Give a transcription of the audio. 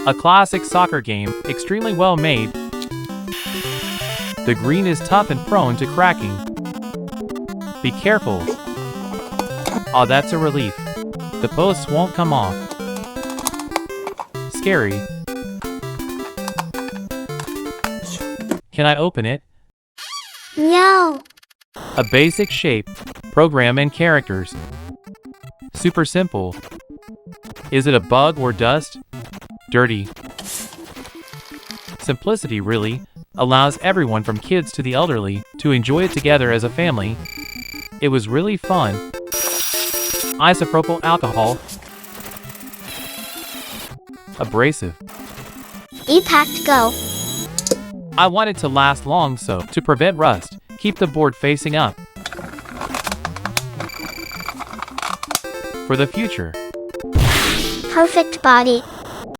A classic soccer game, extremely well made. The green is tough and prone to cracking. Be careful. Aw, that's a relief. The posts won't come off. Scary. Can I open it? No. A basic shape, program and characters. Super simple. Is it a bug or dust? Dirty. Simplicity really allows everyone from kids to the elderly to enjoy it together as a family. It was really fun. Isopropyl alcohol. Abrasive. E-packed go. I want it to last long, so to prevent rust, keep the board facing up. For the future. Perfect body.